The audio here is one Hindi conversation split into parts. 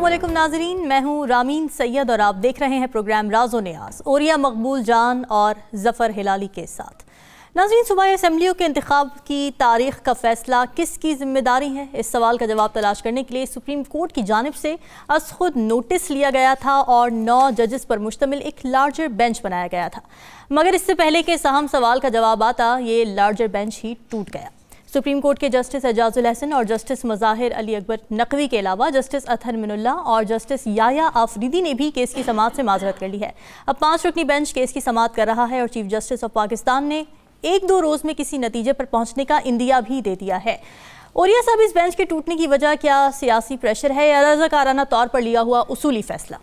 अस्सलामुअलैकुम नाजरीन, मैं हूँ रामीन सैयद और आप देख रहे हैं प्रोग्राम राज़ो नियाज़ ओरिया मकबूल जान और ज़फ़र हिलाली के साथ। नाजरीन, सूबाई असम्बलियों के इंतखाब की तारीख का फैसला किसकी जिम्मेदारी है? इस सवाल का जवाब तलाश करने के लिए सुप्रीम कोर्ट की जानिब से अज खुद नोटिस लिया गया था और 9 जजेस पर मुश्तमिल एक लार्जर बेंच बनाया गया था, मगर इससे पहले के इस अहम सवाल का जवाब आता ये लार्जर बेंच ही टूट गया। सुप्रीम कोर्ट के जस्टिस एजाजुल हसन और जस्टिस मज़ाहिर अली अकबर नकवी के अलावा जस्टिस अतहर मिनुल्ला और जस्टिस याया आफरीदी ने भी केस की समाअत से माजरत कर ली है। अब 5 रुकनी बेंच केस की समाअत कर रहा है और चीफ जस्टिस ऑफ पाकिस्तान ने 1-2 रोज़ में किसी नतीजे पर पहुंचने का इंदिया भी दे दिया है। ओरिया साहब, इस बेंच के टूटने की वजह क्या सियासी प्रेशर है या रज़ाकाराना तौर पर लिया हुआ उसूली फैसला?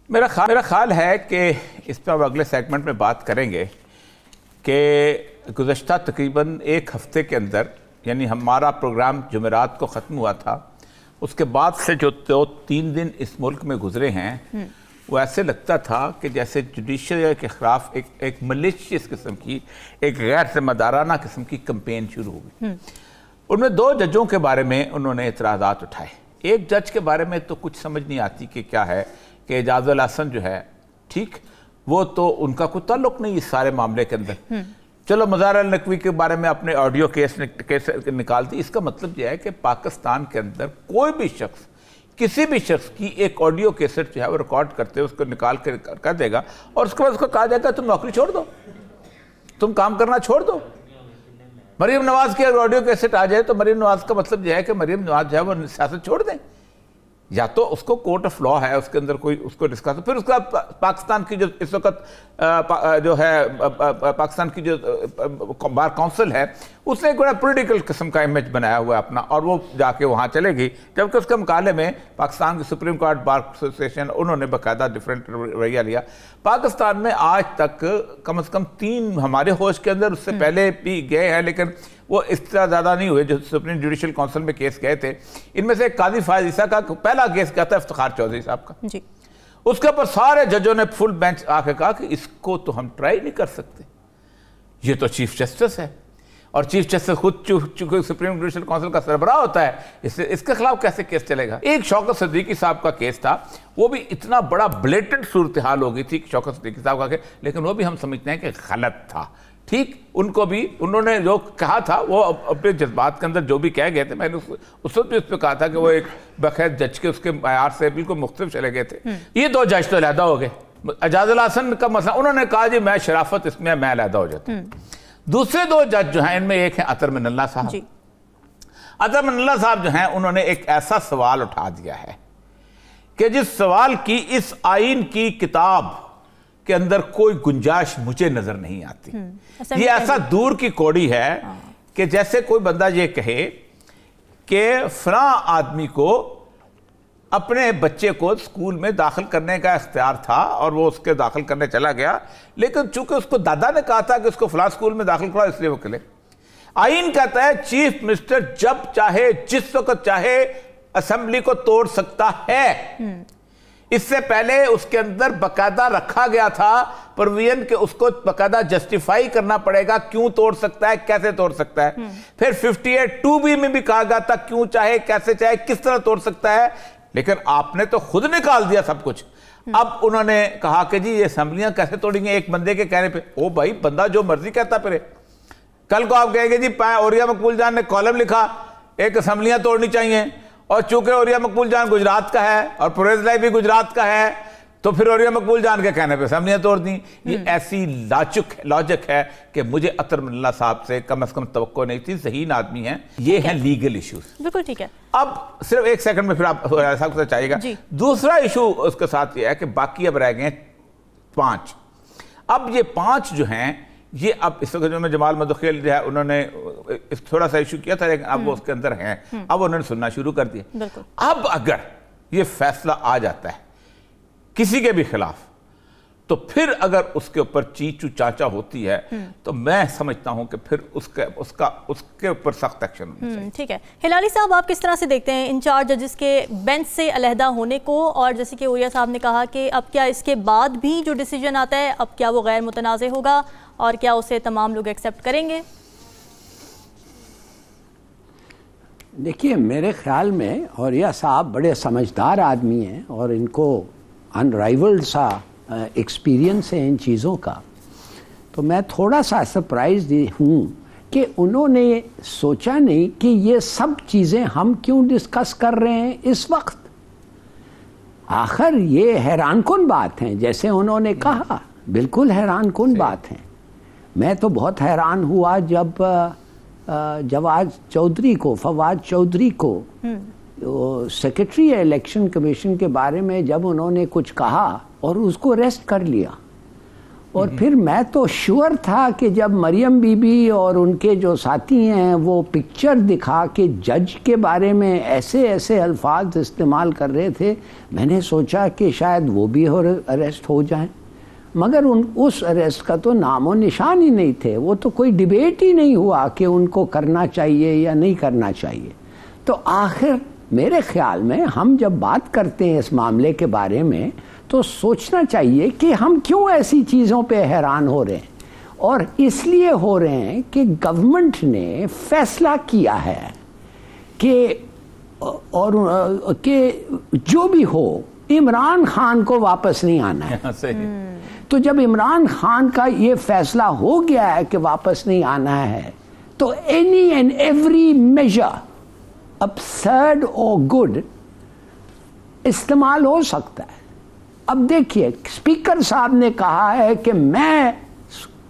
मेरा ख्याल है कि इस पर अब अगले सेगमेंट में बात करेंगे कि गुज़श्ता तकरीबन 1 हफ़्ते के अंदर, यानी हमारा प्रोग्राम जुमेरात को ख़त्म हुआ था, उसके बाद से जो 2-3 दिन इस मुल्क में गुजरे हैं वो ऐसे लगता था कि जैसे जुडिशरी के ख़िलाफ़ एक मलिशियस किस्म की, एक गैर ज़िम्मेदाराना किस्म की कैंपेन शुरू हो गई। उनमें 2 जजों के बारे में उन्होंने एतराज़ात उठाए। एक जज के बारे में तो कुछ समझ नहीं आती कि क्या है कि एजाजुल हसन जो है, ठीक, वो तो उनका कोई ताल्लुक नहीं इस सारे मामले के अंदर। चलो मज़ाहिर अली नकवी के बारे में अपने ऑडियो केस निकाल दी। इसका मतलब यह है कि पाकिस्तान के अंदर कोई भी शख्स किसी भी शख्स की एक ऑडियो कैसेट जो है वो रिकॉर्ड करते हुए उसको निकाल कर देगा और उसके बाद उसको कहा जाएगा तुम नौकरी छोड़ दो, तुम काम करना छोड़ दो। मरीम नवाज की ऑडियो कैसेट आ जाए तो मरीम नवाज का मतलब यह है कि मरीम नवाज जो है वो सियासत छोड़ दें, या तो उसको कोर्ट ऑफ लॉ है उसके अंदर कोई उसको डिस्कस। फिर उसका पाकिस्तान की जो इस वक्त जो है पाकिस्तान की जो बार काउंसिल है उसने एक बड़ा पॉलिटिकल किस्म का इमेज बनाया हुआ है अपना, और वो जाके वहाँ चलेगी, जबकि उसके मुकाबले में पाकिस्तान की सुप्रीम कोर्ट बार एसोसिएशन उन्होंने बाकायदा डिफरेंट रवैया लिया। पाकिस्तान में आज तक कम से कम 3 हमारे होश के अंदर, उससे पहले भी गए हैं लेकिन वो इस तरह ज़्यादा नहीं हुए जो सुप्रीम जुडिशल काउंसिल में केस गए थे। इनमें से काजी फायज ईसा का पहला केस क्या था, इफ्तिखार चौधरी साहब का जी। उसके ऊपर सारे जजों ने फुल बेंच आके कहा कि इसको तो हम ट्राई नहीं कर सकते, ये तो चीफ जस्टिस है और चीफ जस्टिस खुद चूंकि सुप्रीम जुडिशल काउंसिल का सरबराह होता है, इसके खिलाफ कैसे केस चलेगा। एक शौकत सिद्दीकी साहब का केस था, वो भी इतना बड़ा ब्लेटेंट सूरत हाल हो गई थी शौकत सिद्दीकी साहब का केस, लेकिन वो भी हम समझते हैं कि गलत था। ठीक, उनको भी उन्होंने जो कहा था वो अपने जज्बात के अंदर जो भी कह गए थे, मैंने उस वक्त भी उस पर कहा था कि वो एक बखैर जज के उसके मयार से बिल्कुल मुख्तलिफ चले गए थे। ये 2 जज तो अलहदा हो गए। एजाजुल हसन का मसला, उन्होंने कहा जी मैं शराफत इसमें मैं अलहदा हो जाता हूं। दूसरे 2 जज जो हैं इनमें एक है अतहर मिनुल्ला साहब। अतहर मिनुल्ला साहब जो हैं उन्होंने एक ऐसा सवाल उठा दिया है कि जिस सवाल की इस आइन की किताब के अंदर कोई गुंजाइश मुझे नजर नहीं आती। ये ऐसा दूर की कौड़ी है कि जैसे कोई बंदा ये कहे कि फलां आदमी को अपने बच्चे को स्कूल में दाखिल करने का इख्तियार था और वो उसके दाखिल करने चला गया, लेकिन चूंकि उसको दादा ने कहा था कि उसको फलां स्कूल में दाखिल कराओ इसलिए वो चले। आइन कहता है चीफ मिनिस्टर जब चाहे जिस वक्त चाहे असेंबली को तोड़ सकता है। इससे पहले उसके अंदर बकायदा रखा गया था प्रोविजन के उसको बकायदा जस्टिफाई करना पड़ेगा क्यों तोड़ सकता है, कैसे तोड़ सकता है। फिर 58(2)B में भी कहा गया था क्यों चाहे कैसे चाहे किस तरह तोड़ सकता है, लेकिन आपने तो खुद निकाल दिया सब कुछ। अब उन्होंने कहा कि जी ये असेंबलियां कैसे तोड़ेंगे एक बंदे के कहने पे। ओ भाई, बंदा जो मर्जी कहता फिरे। कल को आप कहेंगे जी ओरिया मकबूल जान ने कॉलम लिखा एक असेंबलियां तोड़नी चाहिए, और चूंकि ओरिया मकबूल जान गुजरात का है और परवेज लाई भी गुजरात का है, तो फिर ओरिया मकबूल जान के कहने पे असेंबलियां तोड़ दी। ये ऐसी लॉजिक है कि मुझे अतहर मिनुल्ला साहब से कम तवक्को नहीं थी। ज़हीन आदमी हैं, ये हैं लीगल इश्यूज। बिल्कुल ठीक है। अब सिर्फ 1 सेकंड में फिर आप साहब चाहिएगा। दूसरा इशू उसके साथ ये है कि बाकी अब रह गए 5। अब ये 5 जो हैं ये अब इस वक्त में जमाल मदखिल जो है उन्होंने थोड़ा सा इशू किया था, लेकिन अब वो उसके अंदर हैं, अब उन्होंने सुनना शुरू कर दिया। अब अगर ये फैसला आ जाता है किसी के भी खिलाफ, तो फिर अगर उसके ऊपर चीचू चाचा होती है तो मैं समझता हूं कि फिर उसके ऊपर सख्त एक्शन होना चाहिए। ठीक है, हिलाली साहब, आप किस तरह से देखते हैं इन 4 जजेस के बेंच से अलहदा होने को, और जैसे कि ओरिया साहब ने कहा कि अब क्या इसके बाद भी जो डिसीजन आता है अब क्या वो गैर मुतनाज़ होगा और क्या उसे तमाम लोग एक्सेप्ट करेंगे? देखिए, मेरे ख्याल में औरिया साहब बड़े समझदार आदमी हैं और इनको अनराइवल्ड सा एक्सपीरियंस है इन चीज़ों का। तो मैं थोड़ा सा सरप्राइज हूँ कि उन्होंने सोचा नहीं कि ये सब चीज़ें हम क्यों डिस्कस कर रहे हैं इस वक्त। आखिर ये हैरानकुन बात है, जैसे उन्होंने कहा, बिल्कुल हैरानकुन बात है। मैं तो बहुत हैरान हुआ जब फवाद चौधरी को सेक्रेटरी इलेक्शन कमीशन के बारे में जब उन्होंने कुछ कहा और उसको अरेस्ट कर लिया। और फिर मैं तो श्योर था कि जब मरियम बीबी और उनके जो साथी हैं वो पिक्चर दिखा के जज के बारे में ऐसे ऐसे अल्फाज इस्तेमाल कर रहे थे, मैंने सोचा कि शायद वो भी अरेस्ट हो जाएं। मगर उस अरेस्ट का तो नामो निशान ही नहीं थे। वो तो कोई डिबेट ही नहीं हुआ कि उनको करना चाहिए या नहीं करना चाहिए। तो आखिर मेरे ख्याल में हम जब बात करते हैं इस मामले के बारे में तो सोचना चाहिए कि हम क्यों ऐसी चीज़ों पे हैरान हो रहे हैं। और इसलिए हो रहे हैं कि गवर्नमेंट ने फैसला किया है कि जो भी हो इमरान खान को वापस नहीं आना है। तो जब इमरान खान का ये फैसला हो गया है कि वापस नहीं आना है, तो any and every major absurd और गुड इस्तेमाल हो सकता है। अब देखिए, स्पीकर साहब ने कहा है कि मैं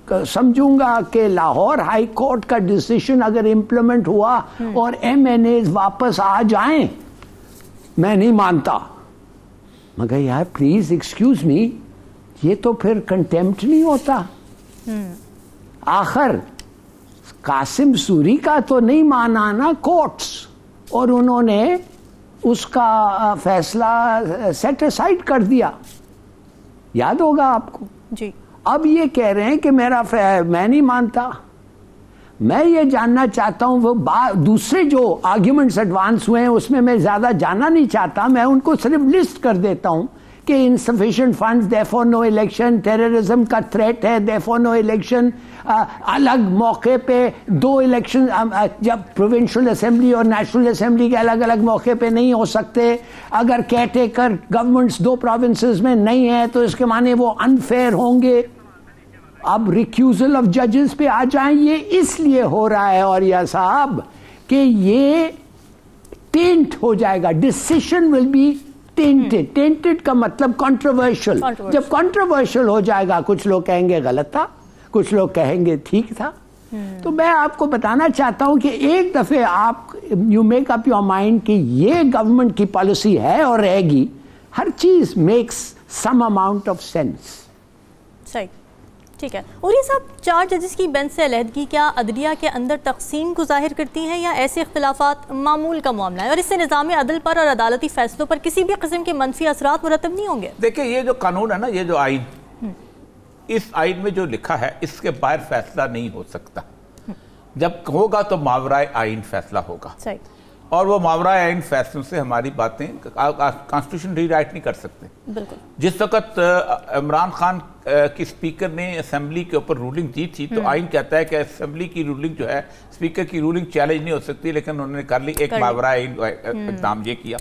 समझूंगा कि लाहौर हाई कोर्ट का डिसीजन अगर इम्प्लीमेंट हुआ और MNAs वापस आ जाएं, मैं नहीं मानता। मगर यार प्लीज एक्सक्यूज मी, ये तो फिर कंटेम्प्ट नहीं होता। आखिर कासिम सूरी का तो नहीं माना ना कोर्ट्स, और उन्होंने उसका फैसला सेट असाइड कर दिया, याद होगा आपको जी। अब ये कह रहे हैं कि मैं नहीं मानता। मैं ये जानना चाहता हूं, वो दूसरे जो आर्ग्यूमेंट्स एडवांस हुए हैं उसमें मैं ज्यादा जानना नहीं चाहता, मैं उनको सिर्फ लिस्ट कर देता हूं कि insufficient funds, therefore no election, terrorism का थ्रेट है, देयरफॉर नो इलेक्शन, अलग मौके पे 2 इलेक्शन, जब प्रोविंशियल असेंबली और नेशनल असेंबली के अलग अलग मौके पे नहीं हो सकते, अगर केयरटेकर गवर्नमेंट्स 2 प्रोविंसेस में नहीं है तो इसके माने वो अनफेयर होंगे। अब रिक्यूजल ऑफ जजेस पे आ जाएं, ये इसलिए हो रहा है औरिया साहब कि ये टेंट हो जाएगा, decision will be tainted. Tainted का मतलब कंट्रोवर्शियल। जब कंट्रोवर्शियल हो जाएगा, कुछ लोग कहेंगे गलत था, कुछ लोग कहेंगे ठीक था। तो मैं आपको बताना चाहता हूं कि एक दफे आप you make up your mind कि ये गवर्नमेंट की पॉलिसी है और रहेगी, हर चीज makes some amount of sense. सही, ठीक है। और ये सब 4 जजेस की बेंच से अलहदगी क्या अदलिया के अंदर तकसीम को जाहिर करती हैं या ऐसे इख्तिलाफात मामूल का मामला है और इससे निज़ाम अदल पर और अदालती फैसलों पर किसी भी किस्म के मनफी असरात मुरतब नहीं होंगे? देखिए, ये जो कानून है ना, ये जो आइन, इस आइन में जो लिखा है इसके बाहर फैसला नहीं हो सकता। जब होगा तो मावराए आइन फैसला होगा। सही। और वो मावराए आइन फैसलों से हमारी बातें कॉन्स्टिट्यूशन रीराइट नहीं कर सकते। बिल्कुल। जिस वक्त इमरान खान की स्पीकर ने असेंबली के ऊपर रूलिंग दी थी तो आइन कहता है कि असेंबली की रूलिंग जो है, स्पीकर की रूलिंग चैलेंज नहीं हो सकती, लेकिन उन्होंने कर ली, एक मावराए आइन इक़दाम ये किया।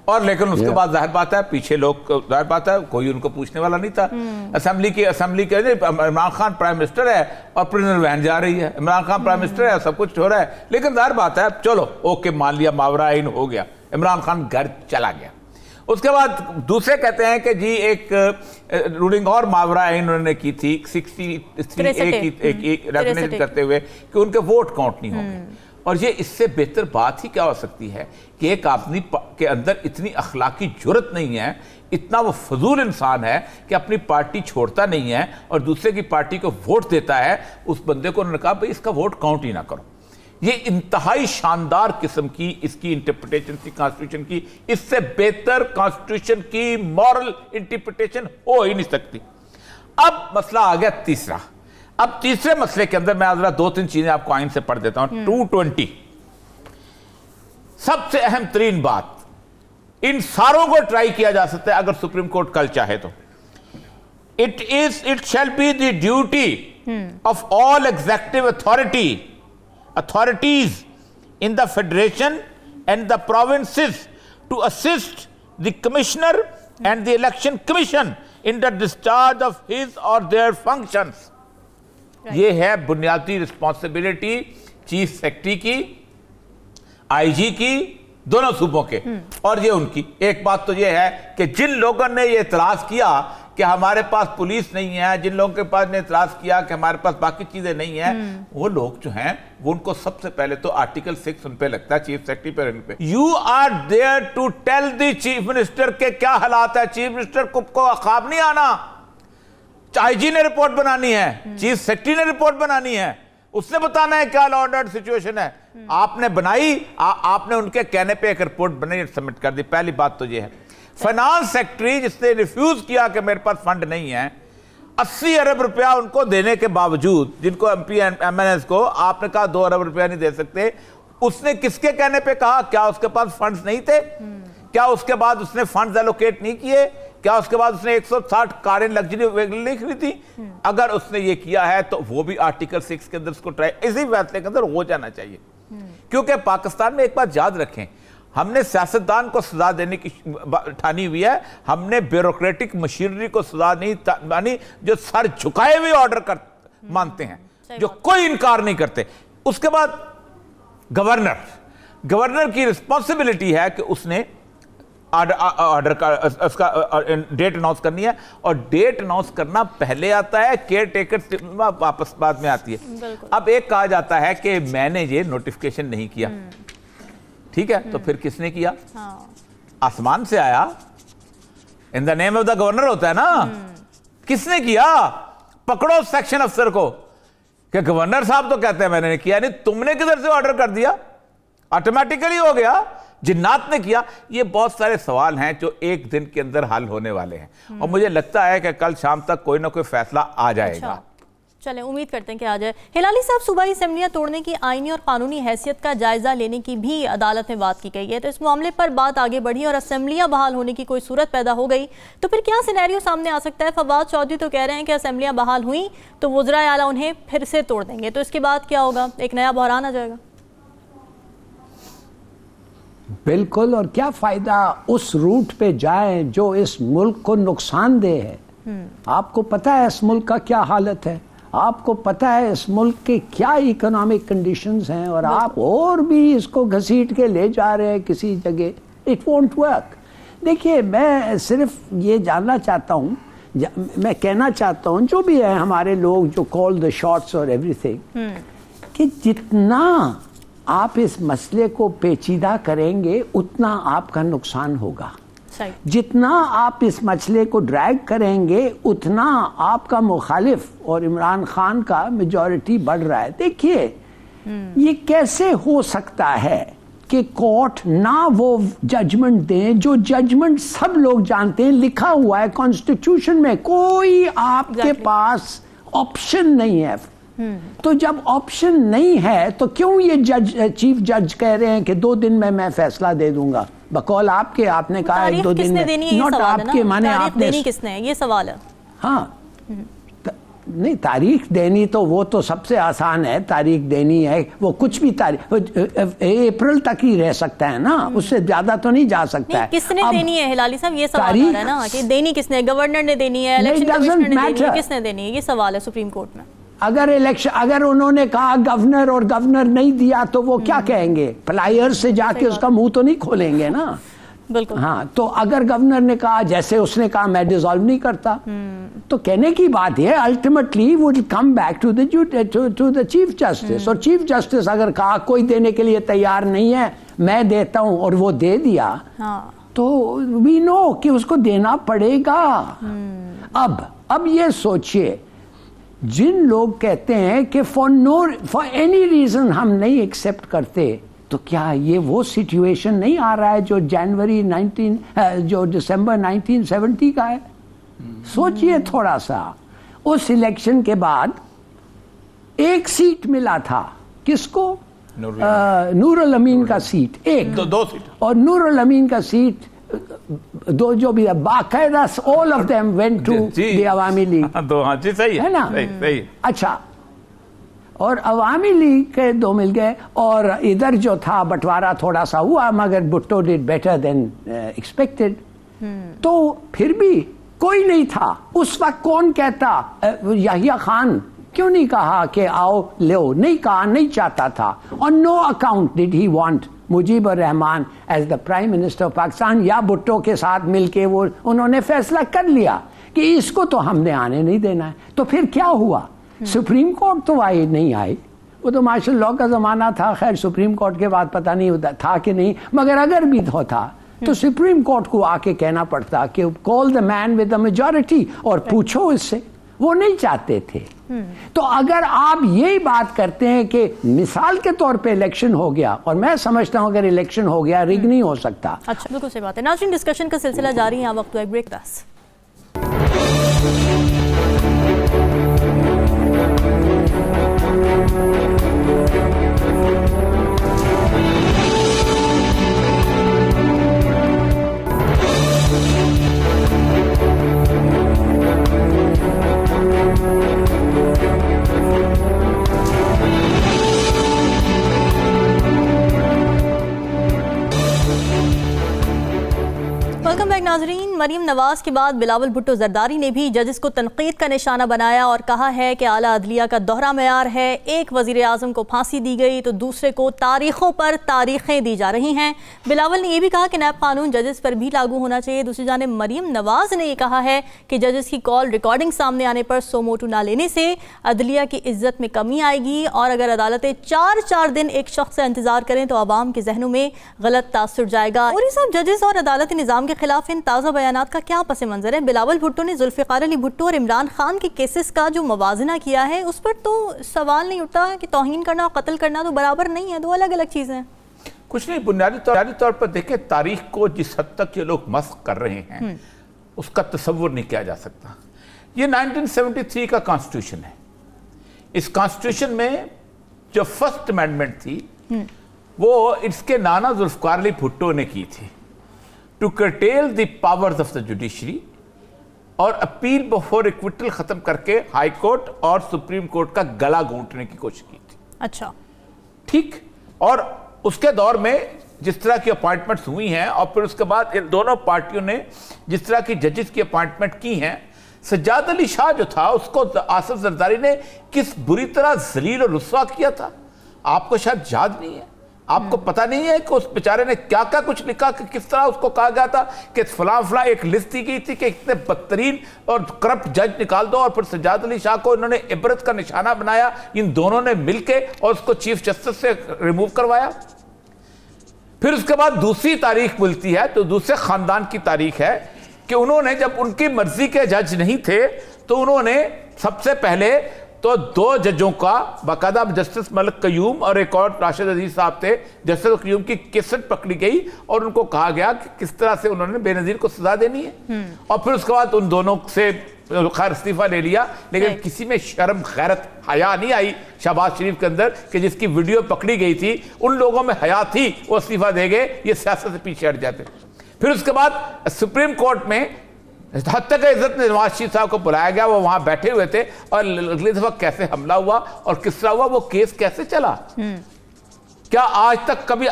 और लेकिन उसके बाद जाहिर बात है पीछे लोग, जाहिर बात है कोई उनको पूछने वाला नहीं था। असेंबली के इमरान खान प्राइम मिनिस्टर है और प्रिजनर वैन जा रही है, इमरान खान प्राइम मिनिस्टर है, सब कुछ हो रहा है, लेकिन जाहिर बात है चलो ओके मान लिया, मावरा आइन हो गया, इमरान खान घर चला गया। उसके बाद दूसरे कहते हैं कि जी एक रूलिंग और मावरा आइन उन्होंने की थी 63A की रेकग्निशन करते हुए कि उनके वोट काउंट नहीं होंगे। और ये इससे बेहतर बात ही क्या हो सकती है कि एक आदमी के अंदर इतनी अखलाकी जुर्रत नहीं है, इतना वो फजूल इंसान है कि अपनी पार्टी छोड़ता नहीं है और दूसरे की पार्टी को वोट देता है। उस बंदे को उन्होंने कहा भाई इसका वोट काउंट ही ना करो। ये इंतहाई शानदार किस्म की इसकी इंटरप्रिटेशन थी कॉन्स्टिट्यूशन की, इससे बेहतर कॉन्स्टिट्यूशन की मॉरल इंटरप्रिटेशन हो ही नहीं सकती। अब मसला आ गया तीसरा। अब तीसरे मसले के अंदर मैं जरा 2-3 चीजें आपको आइन से पढ़ देता हूं। 220 सबसे अहम तरीन बात, इन सारों को ट्राई किया जा सकता है अगर सुप्रीम कोर्ट कल चाहे तो। It shall be the duty of all executive authorities in the federation and the provinces to assist the commissioner and the election commission in the discharge of his or their functions. ये है बुनियादी रिस्पॉन्सिबिलिटी चीफ सेक्रेटरी की, आईजी की, दोनों सूबों के, और ये उनकी। एक बात तो ये है कि जिन लोगों ने ये इतराज किया कि हमारे पास पुलिस नहीं है, जिन लोगों के पास ने इतराज किया कि हमारे पास बाकी चीजें नहीं है, वो लोग जो हैं वो उनको सबसे पहले तो आर्टिकल 6 उन पे लगता है, चीफ सेक्रेटरी पर, इन पे। You are there to tell the chief minister के क्या हालात है। चीफ मिनिस्टर को ख्वाब नहीं आना, आईजी ने रिपोर्ट बनानी है, चीफ सेक्रेटरी ने रिपोर्ट बनानी है, उसने बताना है क्या लॉ ऑर्डर सिचुएशन है। आपने बनाई, आपने उनके कहने पे एक रिपोर्ट बनाई, सबमिट कर दी। पहली बात तो ये है। फाइनेंस सेक्रेटरी जिसने रिफ्यूज किया कि मेरे पास फंड नहीं है, 80 अरब रुपया उनको देने के बावजूद, जिनको एमपी एमएनएस को आपने कहा 2 अरब रुपया नहीं दे सकते, उसने किसके कहने पे कहा? क्या उसके पास फंड्स नहीं थे? क्या उसके बाद उसने फंड्स एलोकेट नहीं किए? क्या उसके बाद उसने 160 कारें लग्जरी व्हीकल नहीं खरीदी? अगर उसने ये किया है तो वो भी आर्टिकल 6 के अंदर उसको ट्राई, इसी फैसले के अंदर हो जाना चाहिए। क्योंकि पाकिस्तान में एक बात याद रखें, हमने सियासतदान को सजा देने की ठानी हुई है, हमने ब्यूरोक्रेटिक मशीनरी को सजा नहीं मानी, जो सर झुकाए हुए ऑर्डर मानते हैं, जो कोई इनकार नहीं करते। उसके बाद गवर्नर की रिस्पॉन्सिबिलिटी है कि उसने ऑर्डर का उसका डेट अनाउंस करनी है, और डेट अनाउंस करना पहले आता है, केयर टेकर वापस बाद में आती है। अब एक कहा जाता है कि मैंने ये नोटिफिकेशन नहीं किया, ठीक है, तो फिर किसने किया? आसमान से आया, in the name of the governor होता है ना, किसने किया? पकड़ो सेक्शन अफसर को कि गवर्नर साहब तो कहते हैं मैंने नहीं किया, नहीं तुमने किधर से ऑर्डर कर दिया? ऑटोमेटिकली हो गया, जिन्नात ने किया। ये बहुत सारे सवाल हैं जो एक दिन के अंदर हल होने वाले हैं, और मुझे लगता है कि कल शाम तक कोई ना कोई फैसला आ जाएगा। अच्छा, चलें उम्मीद करते हैं कि आ जाए। हिलाली साहब, सूबाई असेंबलियां तोड़ने की आईनी और कानूनी हैसियत का जायजा लेने की भी अदालत में बात की गई है, तो इस मामले पर बात आगे बढ़ी और असेंबलियां बहाल होने की कोई सूरत पैदा हो गई तो फिर क्या सिनेरियो सामने आ सकता है? फवाद चौधरी तो कह रहे हैं कि असेंबलियां बहाल हुई तो वज़राए आला उन्हें फिर से तोड़ देंगे, तो इसके बाद क्या होगा? एक नया बहरान आ जाएगा। बिल्कुल, और क्या फायदा उस रूट पे जाएं जो इस मुल्क को नुकसानदेह है। आपको पता है इस मुल्क का क्या हालत है, आपको पता है इस मुल्क के क्या इकोनॉमिक कंडीशंस हैं, और आप और भी इसको घसीट के ले जा रहे हैं किसी जगह। It won't work. देखिए, मैं सिर्फ ये जानना चाहता हूँ, मैं कहना चाहता हूँ जो भी है हमारे लोग जो कॉल द शॉट्स और एवरीथिंग, कि जितना आप इस मसले को पेचीदा करेंगे उतना आपका नुकसान होगा। जितना आप इस मसले को ड्रैग करेंगे उतना आपका मुखालिफ और इमरान खान का मेजॉरिटी बढ़ रहा है। देखिए, ये कैसे हो सकता है कि कोर्ट ना वो जजमेंट दें जो जजमेंट सब लोग जानते हैं, लिखा हुआ है कॉन्स्टिट्यूशन में, कोई आपके पास ऑप्शन नहीं है। तो जब ऑप्शन नहीं है तो क्यों ये चीफ जज कह रहे हैं कि 2 दिन में मैं फैसला दे दूंगा? बकौल आपके, आपने कहा 1-2 दिन में, नॉट आपके, माने आपने देनी किसने, ये सवाल है। हाँ, नहीं, तारीख देनी तो वो तो सबसे आसान है, तारीख देनी है, वो कुछ भी तारीख अप्रैल तक ही रह सकता है ना, उससे ज्यादा तो नहीं जा सकता है। किसने देनी है हिलाली साहब, ये सवाल आ रहा है ना कि देनी किसने, गवर्नर ने देनी है, इलेक्शन कमिश्नर ने देनी है, किसने देनी है, ये सवाल है सुप्रीम कोर्ट में। अगर उन्होंने कहा गवर्नर और गवर्नर नहीं दिया तो वो क्या कहेंगे? प्लायर से जाके उसका मुंह तो नहीं खोलेंगे ना। बिल्कुल। हाँ, तो अगर गवर्नर ने कहा, जैसे उसने कहा मैं डिसॉल्व नहीं करता, तो कहने की बात है ultimately would come back to the chief justice, और चीफ जस्टिस अगर कहा कोई देने के लिए तैयार नहीं है, मैं देता हूं, और वो दे दिया, तो वी नो कि उसको देना पड़ेगा। अब ये सोचिए, जिन लोग कहते हैं कि फॉर एनी रीजन हम नहीं एक्सेप्ट करते, तो क्या ये वो सिचुएशन नहीं आ रहा है जो जो दिसंबर 1970 का है? सोचिए थोड़ा सा, उस इलेक्शन के बाद 1 सीट मिला था, किसको? नूरुल अमीन का सीट, एक, 2 सीट, और नूरुल अमीन का सीट 2 जो भी है, बाकायदा all of them went to the Awami League. हाँ जी, सही है ना? सही। अच्छा, और अवामी लीग के 2 मिल गए, और इधर जो था बंटवारा थोड़ा सा हुआ, मगर Bhutto did better than expected. तो फिर भी कोई नहीं था उस वक्त। कौन कहता, याहिया खान क्यों नहीं कहा कि आओ लो, नहीं कहा, नहीं चाहता था। On no account did he want Mujibur Rahman as the prime minister of Pakistan, या भुट्टो के साथ मिलके वो उन्होंने फैसला कर लिया कि इसको तो हमने आने नहीं देना है। तो फिर क्या हुआ? सुप्रीम कोर्ट तो आई नहीं आई, वो तो मार्शल लॉ का जमाना था। खैर सुप्रीम कोर्ट के बाद पता नहीं था कि नहीं, मगर अगर भी था तो सुप्रीम कोर्ट को आके कहना पड़ता कि call the man with the majority और पूछो इससे। वो नहीं चाहते थे। तो अगर आप यही बात करते हैं कि मिसाल के तौर पे इलेक्शन हो गया, और मैं समझता हूं अगर इलेक्शन हो गया रिग नहीं हो सकता। अच्छा, बिल्कुल सही बात है। नाज़रीन, डिस्कशन का सिलसिला जारी है, वक्त हुआ ब्रेक। बस नाज़रीन, मरीम नवाज के बाद बिलावल भुट्टो जरदारी ने भी जजेस को तनकीद का निशाना बनाया और कहा है कि आला अदलिया का दोहरा मेयार है। एक वज़ीर आज़म को फांसी दी गई तो दूसरे को तारीखों पर तारीखें दी जा रही हैं। बिलावल ने यह भी कहा कि नैब कानून जजेस पर भी लागू होना चाहिए। दूसरी जानिब मरीम नवाज ने यह कहा है कि जजेस की कॉल रिकॉर्डिंग सामने आने पर सोमोटू ना लेने से अदलिया की इज्जत में कमी आएगी, और अगर अदालतें 4-4 दिन एक शख्स से इंतजार करें तो आवाम के जहनों में गलत तासुर जाएगा। और ये सब जजेस और अदालती निज़ाम के खिलाफ इन ताज़ा बयानात का क्या पस मंजर है? बिलावल भुट्टो ने जुल्फ़िकार अली भुट्टो और इमरान खान के केसेस का जो मवाजना किया है, उस पर तो सवाल नहीं उठता कि तौहीन करना और कत्ल करना तो बराबर नहीं है, दो अलग अलग चीज़ें हैं। कुछ नहीं, बुनियादी तौर पर देखें, तारीख को जिस हद तक ये लोग मस्ख कर रहे हैं उसका तसव्वुर नहीं किया जा सकता। ये 1973 का कॉन्स्टिट्यूशन है। इस कॉन्स्टिट्यूशन में जो फर्स्ट अमेंडमेंट थी वो इसके नाना जुल्फ़िकार अली भुट्टो ने की थी, to curtail the powers of the judiciary, और अपील बिफोर इक्विटल खत्म करके हाई कोर्ट और सुप्रीम कोर्ट का गला घोंटने की कोशिश की थी। अच्छा, ठीक। और उसके दौर में जिस तरह की अपॉइंटमेंट्स हुई हैं, और फिर उसके बाद इन दोनों पार्टियों ने जिस तरह की जजेस की अपॉइंटमेंट की हैं, सज्जाद अली शाह जो था उसको आसिफ जरदारी ने किस बुरी तरह जलील और रुस्वा किया था, आपको शायद याद नहीं है। आपको पता नहीं है कि उस बेचारे ने क्या क्या कुछ लिखा, कि किस तरह उसको कहा गया था कि फलां एक लिस्ट दी गई थी कि इतने बदतरीन और करप्ट जज निकाल दो, और फिर सज्जाद अली शाह को इन्होंने इबरत का निशाना बनाया, इन दोनों ने मिलके, और उसको चीफ जस्टिस से रिमूव करवाया। फिर उसके बाद दूसरी तारीख मिलती है, तो दूसरे खानदान की तारीख है कि उन्होंने जब उनकी मर्जी के जज नहीं थे तो उन्होंने सबसे पहले तो 2 जजों का बाकायदा, जस्टिस मलिक कयूम और एक और राशिद अजीज साहब थे, जस्टिस कयूम की केसेट पकड़ी गई और उनको कहा गया कि किस तरह से उन्होंने बेनजीर को सजा देनी है। और फिर उसके बाद उन दोनों से खैर इस्तीफा ले लिया, लेकिन किसी में शर्म गैरत हया नहीं आई शहबाज शरीफ के अंदर कि जिसकी वीडियो पकड़ी गई थी, उन लोगों में हया थी, वो इस्तीफा दे गए, ये सियासत से पीछे हट जाते। फिर उसके बाद सुप्रीम कोर्ट में हद तक इज्जत ने नवाज शरीफ साहब को बुलाया गया, वो वहां बैठे हुए थे, और अगली दफा कैसे हमला हुआ और किस तरह हुआ, वो केस कैसे चला, क्या आज तक कभी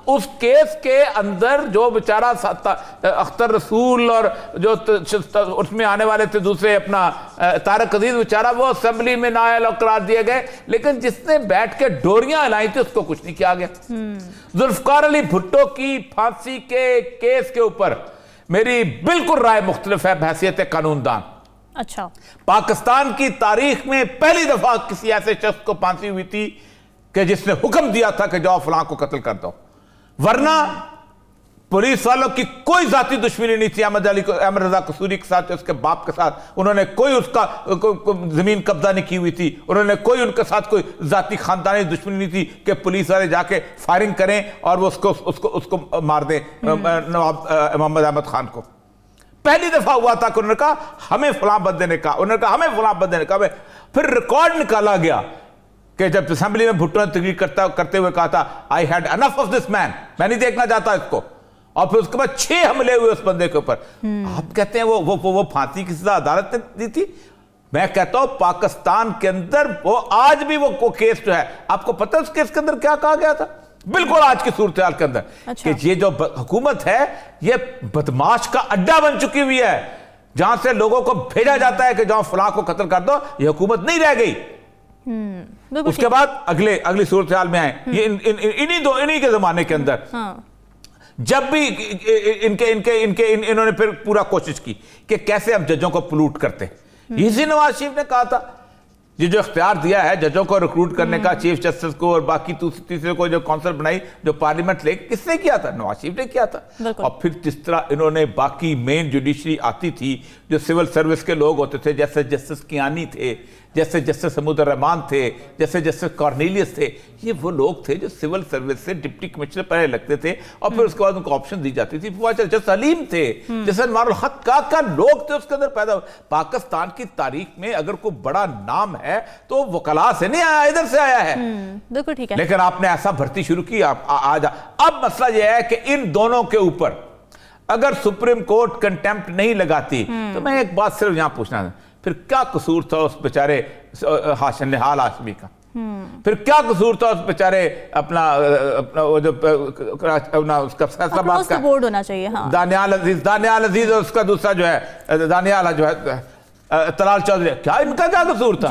उस केस के अंदर जो बेचारा अख्तर रसूल और जो उसमें आने वाले थे दूसरे अपना तारक अजीज, बेचारा वो असेंबली में नाअहल करार दिए गए, लेकिन जिसने बैठ के डोरियां हिलाई थी उसको कुछ नहीं किया गया। जुल्फ़िकार अली भुट्टो की फांसी के केस के ऊपर मेरी बिल्कुल राय मुख्तलिफ है बहैसियत कानूनदान। अच्छा, पाकिस्तान की तारीख में पहली दफा किसी ऐसे शख्स को फांसी हुई थी कि जिसने हुक्म दिया था कि जाओ फलां को कत्ल कर दो, वरना पुलिस वालों की कोई जाती दुश्मनी नहीं थी अहमद रजा कसूरी के साथ, उसके बाप के साथ उन्होंने कोई उसका जमीन कब्जा नहीं की हुई थी, उन्होंने कोई उनके साथ कोई जाती खानदानी दुश्मनी नहीं थी कि पुलिस वाले जाके फायरिंग करें और वो उसको मार दें नवाब मोहम्मद अहमद खान को। पहली दफा हुआ था कि उन्होंने कहा हमें फलां बंदे ने कहा, उन्होंने कहा हमें फलां बंदे ने कहा। फिर रिकॉर्ड निकाला गया कि जब असेंबली में भुट्टो ने तकरीर करते हुए कहा था I had enough of this man, मैं नहीं देखना चाहता इसको, और फिर उसके बाद 6 हमले हुए उस बंदे के ऊपर। आप कहते हैं वो फांसी की सजा अदालत ने दी थी। मैं कहता हूं पाकिस्तान के अंदर वो आज भी वो केस जो है, आपको पता है उस केस के अंदर क्या कहा गया था? बिल्कुल आज की सूरत हाल के अंदर कि ये जो हुकूमत है ये बदमाश का अड्डा बन चुकी हुई है, जहां से लोगों को भेजा जाता है कि जाओ फलां को कत्ल कर दो, ये हुकूमत नहीं रह गई। उसके बाद अगली सूरत हाल में आए ये इन्हीं के जमाने के अंदर जब भी इन्होंने फिर पूरा कोशिश की कि कैसे हम जजों को पोल्यूट करते हैं। इसी नवाज शरीफ ने कहा था, ये जो इख्तियार दिया है जजों को रिक्रूट करने का, चीफ जस्टिस को और बाकी तीसरे को जो काउंसिल बनाई जो पार्लियामेंट ले, किसने किया था? नवाज शरीफ ने किया था। और फिर जिस तरह इन्होंने बाकी मेन जुडिशरी आती थी, जो सिविल सर्विस के लोग होते थे, जैसे जस्टिस कियानी थे, जैसे जस्टिस समुद्र रहमान थे, जैसे जस्टिस कॉर्नेलियस थे, ये वो लोग थे जो सिविल सर्विस से डिप्टी कमिश्नर पहले लगते थे और फिर उसके बाद उनको ऑप्शन दी जाती थी। जैसे सलीम थे, जैसे मारुल हक का लोग थे उसके अंदर पैदा। पाकिस्तान की तारीख में अगर कोई बड़ा नाम है तो वकला से नहीं आया, इधर से आया है। बिल्कुल ठीक है। लेकिन आपने ऐसा भर्ती शुरू की आज। अब मसला यह है कि इन दोनों के ऊपर अगर सुप्रीम कोर्ट कंटेम्प्ट नहीं लगाती तो मैं एक बात सिर्फ यहां पूछना, फिर क्या कसूर था उस बेचारे निहाल हाशमी का? फिर क्या कसूर था उस बेचारे अपना वो जो उसका फैसलाबाद का बोर्ड होना चाहिए, हाँ। दानियाल अजीज और उसका दूसरा जो है दानियाल जो है तलाल चौधरी, क्या इनका क्या कसूर था?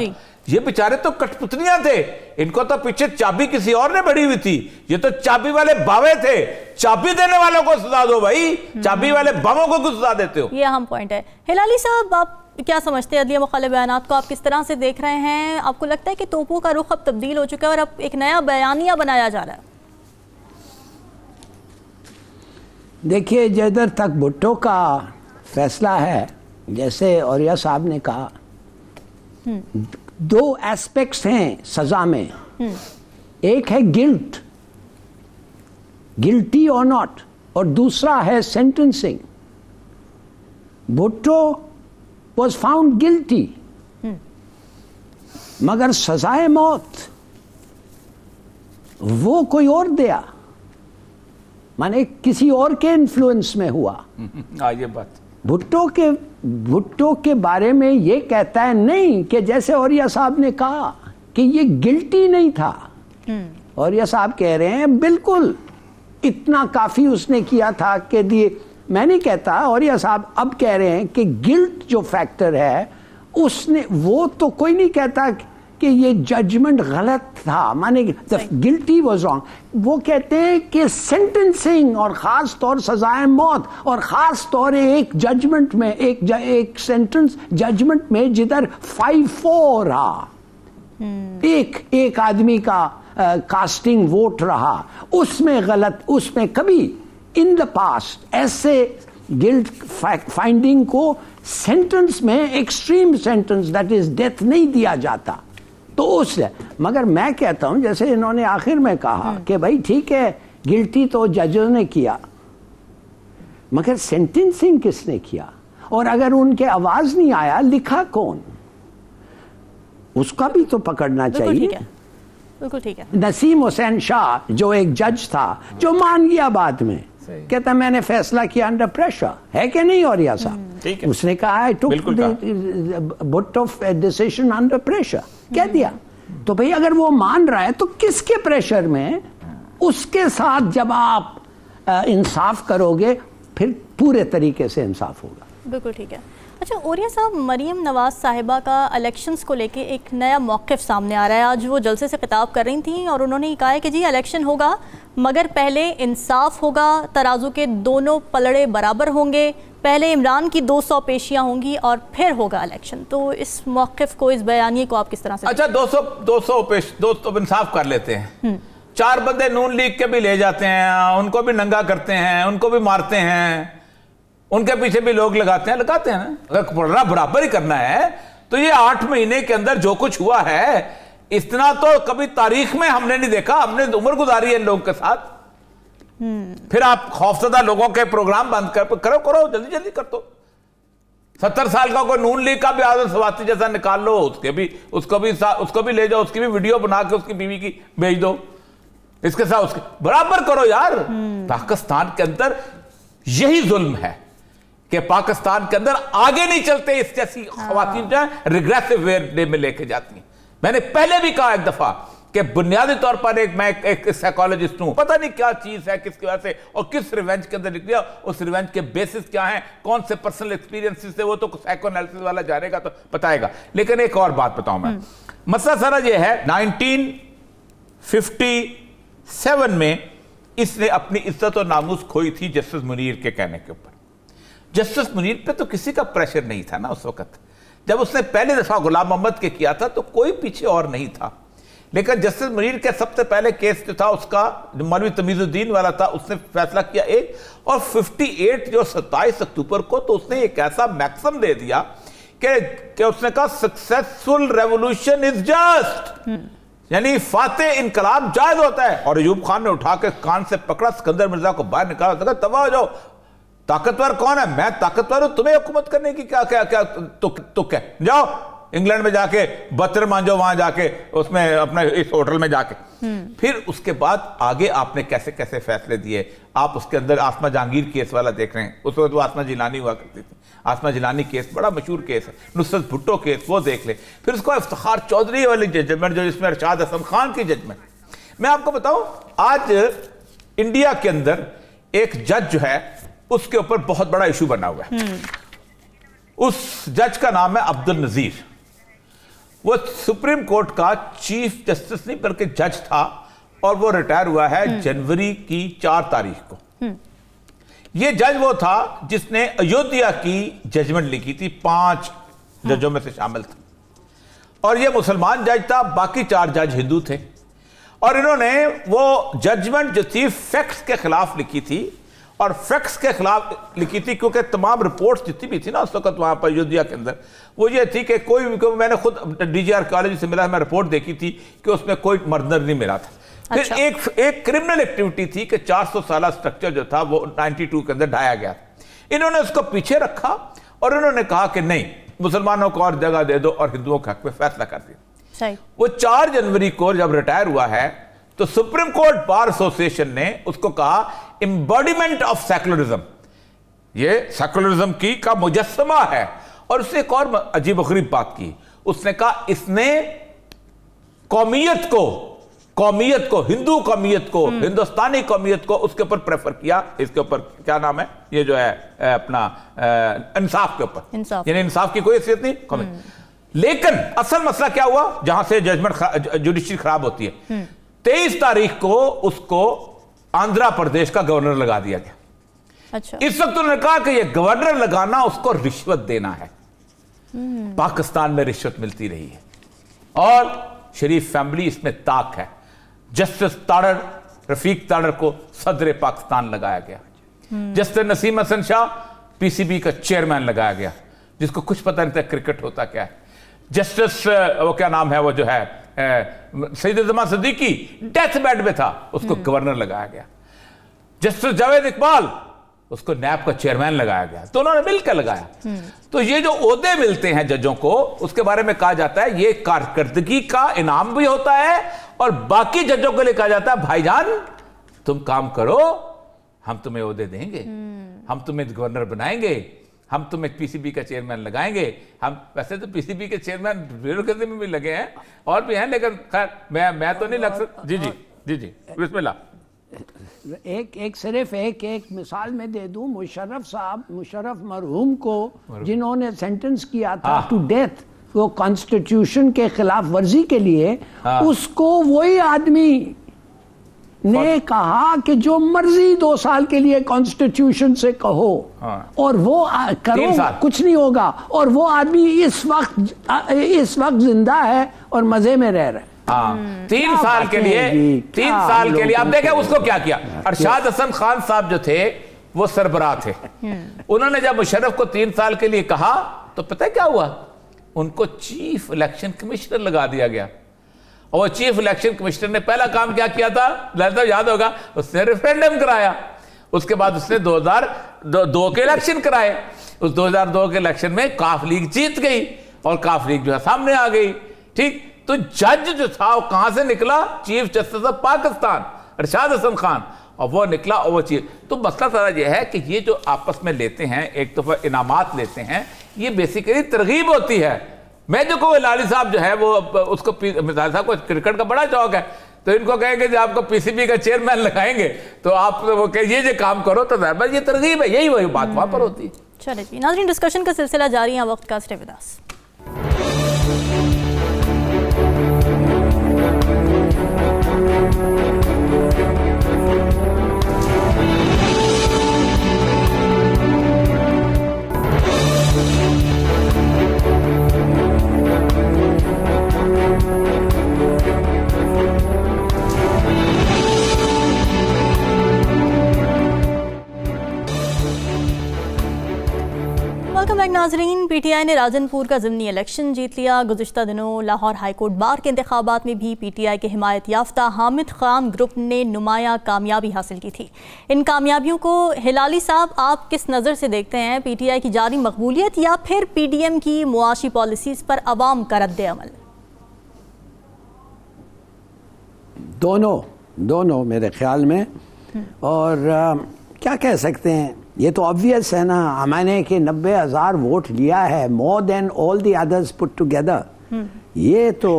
ये बेचारे तो कठपुतलियां थे, इनको तो पीछे चाबी किसी और ने बढ़ी हुई थी, ये तो चाबी वाले बावे थे। चाबी देने वालों को सजा दो भाई, चाबी वाले बावों को क्यों सजा देते हो? ये अहम पॉइंट है। हिलाली साहब, आप क्या समझते हैं अदलिया मुखालिफ बयानात को? आप किस तरह से देख रहे हैं? आपको लगता है कि तोपों का रुख अब तब्दील हो चुका है और अब एक नया बयानिया बनाया जा रहा है? देखिए, जिधर तक भुट्टो का फैसला है, जैसे औरिया साहब ने कहा, दो एस्पेक्ट्स हैं सजा में। एक है गिल्ट, गिल्टी और नॉट, और दूसरा है sentencing. Bhutto was found guilty, मगर सजाए मौत वो कोई और दिया, माने किसी और के इन्फ्लुएंस में हुआ। ये बात भुट्टो के बारे में ये कहता है नहीं कि जैसे औरिया साहब ने कहा कि ये गिल्टी नहीं था। औरिया साहब कह रहे हैं बिल्कुल इतना काफी उसने किया था कि दिए। मैं नहीं कहता, औरिया साहब अब कह रहे हैं कि गिल्ट जो फैक्टर है उसने, वो तो कोई नहीं कहता कि ये जजमेंट गलत था, माने गिल्टी वाज रॉन्ग। वो कहते हैं कि सेंटेंसिंग और खास तौर सजाए मौत और खास तौर एक जजमेंट में, एक सेंटेंस जजमेंट में जिधर 5-4 रहा, एक आदमी का कास्टिंग वोट रहा, उसमें गलत, उसमें कभी इन द पास्ट ऐसे गिल्ट फाइंडिंग को सेंटेंस में, extreme sentence that is death, नहीं दिया जाता। तो उससे, मगर मैं कहता हूं जैसे इन्होंने आखिर में कहा कि भाई ठीक है गिल्टी तो जजों ने किया, मगर सेंटेंसिंग किसने किया? और अगर उनके आवाज नहीं आया, लिखा कौन? उसका भी तो पकड़ना चाहिए। बिल्कुल ठीक है। नसीम हुसैन शाह जो एक जज था, जो मान गया बाद में, कहता मैंने फैसला किया अंडर प्रेशर, है कि नहीं औरिया साहब? उसने कहा आई टुक भुट्टो डिसीजन अंडर प्रेशर, कह दिया। तो भाई अगर वो मान रहा है तो किसके प्रेशर में? उसके साथ जब आप इंसाफ करोगे फिर पूरे तरीके से इंसाफ होगा। बिल्कुल ठीक है। अच्छा औरिया साहब, मरीम नवाज साहिबा का इलेक्शंस को लेके एक नया मौक़िफ़ सामने आ रहा है। आज वो जलसे से खिताब कर रही थी और उन्होंने कहा है कि जी इलेक्शन होगा मगर पहले इंसाफ होगा, तराजू के दोनों पलड़े बराबर होंगे, पहले इमरान की 200 पेशियां होंगी और फिर होगा इलेक्शन। तो इस मौक़िफ़ को, इस बयानिए को आप किस तरह से? अच्छा 200 इंसाफ कर लेते हैं, 4 बंदे नून लीग के भी ले जाते हैं, उनको भी नंगा करते हैं, उनको भी मारते हैं, उनके पीछे भी लोग लगाते हैं ना। अगर बराबर ही करना है तो ये 8 महीने के अंदर जो कुछ हुआ है, इतना तो कभी तारीख में हमने नहीं देखा। हमने उम्र गुजारी है इन लोगों के साथ। फिर आप खौफजदा लोगों के प्रोग्राम बंद करो जल्दी कर दो। 70 साल का कोई नून लीग का भी आदम सवाती जैसा निकाल लो, उसको भी ले जाओ, उसकी भी वीडियो बना के उसकी बीवी की भेज दो, इसके साथ उसके बराबर करो यार। पाकिस्तान के अंदर यही जुल्म है कि पाकिस्तान के अंदर आगे नहीं चलते, इस जैसी खवातीन जो है रिग्रेसिव वे में लेके जाती हैं। मैंने पहले भी कहा एक दफा कि बुनियादी तौर पर मैं एक साइकोलॉजिस्ट हूं, पता नहीं क्या चीज है किसकी वजह से और किस रिवेंज के अंदर निकलिया, उस रिवेंज के बेसिस क्या है, कौन से पर्सनल एक्सपीरियंसेस से, वो तो साइकोएनालिसिस वाला जानेगा तो बताएगा। लेकिन एक और बात बताऊं मैं, मसला सारा ये है 1957 में इसने अपनी इज्जत और नामूस खोई थी जस्टिस मुनीर के कहने के ऊपर। जस्टिस मुनीर पे तो किसी का प्रेशर नहीं था ना उस वक्त, जब उसने पहली दफा गुलाम मोहम्मद के किया था तो कोई पीछे और नहीं था। लेकिन जस्टिस मुनीर के सबसे पहले केस जो था उसका मौलवी तमीजुद्दीन वाला था, उसने फैसला किया एक, और 58 जो 27 अक्टूबर को तो उसने एक ऐसा मैक्सिम दे दिया कि उसने कहा सक्सेसफुल रेवोल्यूशन इज जस्ट, यानी फातेह इनकलाब जायज होता है। और अयूब खान ने उठा के कान से पकड़ा, सिकंदर मिर्जा को बाहर निकाला, तबाह हो जाओ, ताकतवर कौन है, मैं ताकतवर हूं, तुम्हें हुकूमत करने की क्या क्या क्या तो क्या, जाओ इंग्लैंड में जाके बर्तन मांजो, वहां जाके उसमें अपने इस होटल में जाके। फिर उसके बाद आगे आपने कैसे कैसे फैसले दिए। आप उसके अंदर आसमा जहांगीर केस वाला देख रहे हैं, उस वक्त वो आसमा जिलानी हुआ करती थी, आसमा जिलानी केस बड़ा मशहूर केस है, नुसरत भुट्टो केस वो देख ले। फिर उसको इफ्तिखार चौधरी वाली जजमेंट जो जिसमें अरशाद हसन खान की जजमेंट। मैं आपको बताऊं, आज इंडिया के अंदर एक जज जो है उसके ऊपर बहुत बड़ा इशू बना हुआ है। उस जज का नाम है अब्दुल नजीर। वो सुप्रीम कोर्ट का चीफ जस्टिस नहीं बल्कि जज था, और वो रिटायर हुआ है जनवरी की 4 तारीख को। ये जज वो था जिसने अयोध्या की जजमेंट लिखी थी, 5 जजों में से शामिल था, और ये मुसलमान जज था, बाकी 4 जज हिंदू थे। और इन्होंने वो जजमेंट जो थी फैक्ट्स के खिलाफ लिखी थी, और फैक्ट्स के खिलाफ लिखी थी क्योंकि तमाम रिपोर्ट्स जितनी भी थी ना उस वक्त वहां पर अयोध्या के अंदर, वो ये थी कि कोई, मैंने खुद डीजी आर्कियोलॉजी से मिला, मैं रिपोर्ट देखी थी कि उसमें कोई मर्डर नहीं मिला था। अच्छा। फिर एक क्रिमिनल एक्टिविटी थी कि 400 साल स्ट्रक्चर जो था वो 92 के अंदर ढाया गया। इन्होंने उसको पीछे रखा और इन्होंने कहा कि नहीं, मुसलमानों को और जगह दे दो और हिंदुओं के हक में फैसला कर दिया। वो 4 जनवरी को जब रिटायर हुआ है तो सुप्रीम कोर्ट बार एसोसिएशन ने उसको कहा एम्बॉडीमेंट ऑफ सेकुलरिज्म, ये सेकुलरिज्म की का मुजस्समा है। और उसने एक और अजीब व गरीब बात की, उसने कहा इसने कौमियत को हिंदू कौमियत को, हिंदुस्तानी कौमियत को उसके ऊपर प्रेफर किया। इसके ऊपर क्या नाम है, ये जो है अपना इंसाफ के ऊपर, यानी इंसाफ की कोई हैसियत नहीं। लेकिन असल मसला क्या हुआ, जहां से जजमेंट जुडिशरी खराब होती है, 23 तारीख को उसको आंध्र प्रदेश का गवर्नर लगा दिया गया। अच्छा। इस वक्त उन्होंने कहा कि यह गवर्नर लगाना उसको रिश्वत देना है। पाकिस्तान में रिश्वत मिलती रही है और शरीफ फैमिली इसमें ताक है। जस्टिस ताड़र, रफीक ताड़र को सदर पाकिस्तान लगाया गया। जस्टिस नसीम हसन शाह पीसीबी का चेयरमैन लगाया गया, जिसको कुछ पता नहीं था क्रिकेट होता क्या है। जस्टिस वो क्या नाम है, वो जो है सईद जमान सदीकी डेथ बेड में था, उसको गवर्नर लगाया गया। जस्टिस जावेद इकबाल, उसको नैब का चेयरमैन लगाया गया। तो उन्होंने मिलकर लगाया। तो ये जो ओहदे मिलते हैं जजों को, उसके बारे में कहा जाता है ये कारकर्दगी का इनाम भी होता है, और बाकी जजों को लिए कहा जाता है भाईजान तुम काम करो, हम तुम्हें ओहदे देंगे, हम तुम्हें गवर्नर बनाएंगे, हम तुम्हें पीसीबी का चेयरमैन लगाएंगे। हम वैसे तो पीसीबी के चेयरमैन ब्यूरोक्रेसी में भी लगे हैं और भी हैं, लेकिन खैर मैं तो नहीं लग सकता। जी बिस्मिल्लाह। एक सिर्फ एक मिसाल में दे दूं, मुशर्रफ मरहूम को जिन्होंने सेंटेंस किया था टू डेथ, वो कॉन्स्टिट्यूशन के खिलाफ वर्जी के लिए, उसको वही आदमी ने कहा कि जो मर्जी 2 साल के लिए कॉन्स्टिट्यूशन से कहो, और वो करो, कुछ नहीं होगा। और वो आदमी इस वक्त जिंदा है और मजे में रह रहा है। 3 साल के लिए आप देखें उसको क्या किया। अरशाद हसन खान साहब जो थे वो सरबराह थे। उन्होंने जब मुशर्रफ को 3 साल के लिए कहा तो पता है क्या हुआ, उनको चीफ इलेक्शन कमिश्नर लगा दिया गया। और चीफ इलेक्शन कमिश्नर ने पहला काम क्या किया था, तो याद होगा, उसने रेफरेंडम कराया। उसके बाद उसने 2002 के इलेक्शन कराए। उस 2002 के इलेक्शन में काफ लीग जीत गई और काफ लीग जो है सामने आ गई। ठीक, तो जज जो था वो कहां से निकला, chief justice of Pakistan Arshad Hasan Khan. और वो निकला और वो चीज़। तो मसला सारा ये है कि ये जो आपस में लेते हैं, एक दफ़ा इनामात लेते हैं, ये बेसिकली तरगीब होती है। मैं जो कहूँ लाली साहब जो है वो उसको मिसाल साहब को क्रिकेट का बड़ा शौक है, तो इनको कहेंगे कि आपको पीसीबी का चेयरमैन लगाएंगे तो आप वो कहे ये काम करो, तो ये तरगीब है, यही वही बात वहाँ पर होती है। चलिए जी नाज़रीन, डिस्कशन का सिलसिला जारी है, वक्त का stay with us. Welcome back नाजरीन। पीटीआई ने राजनपुर का ज़िमनी इलेक्शन जीत लिया। गुज़िश्ता दिनों लाहौर हाईकोर्ट बार के इंतखाबात में भी पीटीआई के हिमायत याफ्ता हामिद खान ग्रुप ने नुमाया कामयाबी हासिल की थी। इन कामयाबियों को हिलाली साहब आप किस नज़र से देखते हैं? पीटीआई की जारी मकबूलियत या फिर पीडीएम की मुआशी पॉलिसीज़ पर अवाम का रद्द अमल? दोनों मेरे ख्याल में। और क्या कह सकते हैं, ये तो ऑब्वियस है ना, मैंने कि 90,000 वोट लिया है, more than all the others put together. ये तो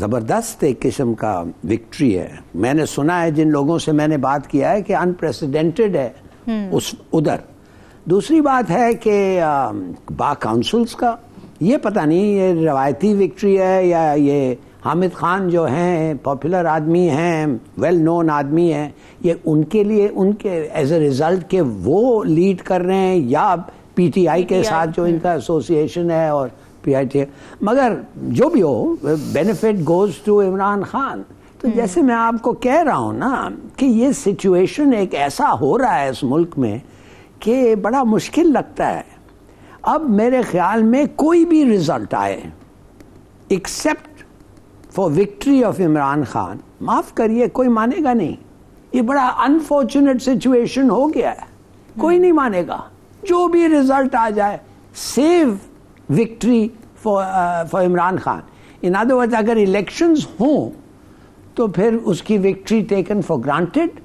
ज़बरदस्त एक किस्म का विक्ट्री है। मैंने सुना है, जिन लोगों से मैंने बात किया है, कि अनप्रेसिडेंटेड है उस उधर। दूसरी बात है कि बा काउंसिल्स का ये पता नहीं ये रवायती विक्ट्री है या ये हामिद खान जो हैं पॉपुलर आदमी हैं, वेल नोन आदमी हैं, ये उनके लिए उनके एज ए रिज़ल्ट के वो लीड कर रहे हैं या पीटीआई के साथ जो इनका एसोसिएशन है और पीआईटी। मगर जो भी हो, benefit goes to Imran Khan. तो जैसे मैं आपको कह रहा हूँ ना कि ये सिचुएशन एक ऐसा हो रहा है इस मुल्क में कि बड़ा मुश्किल लगता है। अब मेरे ख्याल में कोई भी रिज़ल्ट आए except for victory of Imran Khan, माफ़ करिए, कोई मानेगा नहीं। ये बड़ा अनफॉर्चुनेट सिचुएशन हो गया है, कोई नहीं मानेगा। जो भी रिजल्ट आ जाए, save victory for Imran Khan. In other words, अगर इलेक्शंस हों तो फिर उसकी विक्ट्री टेकन फॉर ग्रांटेड,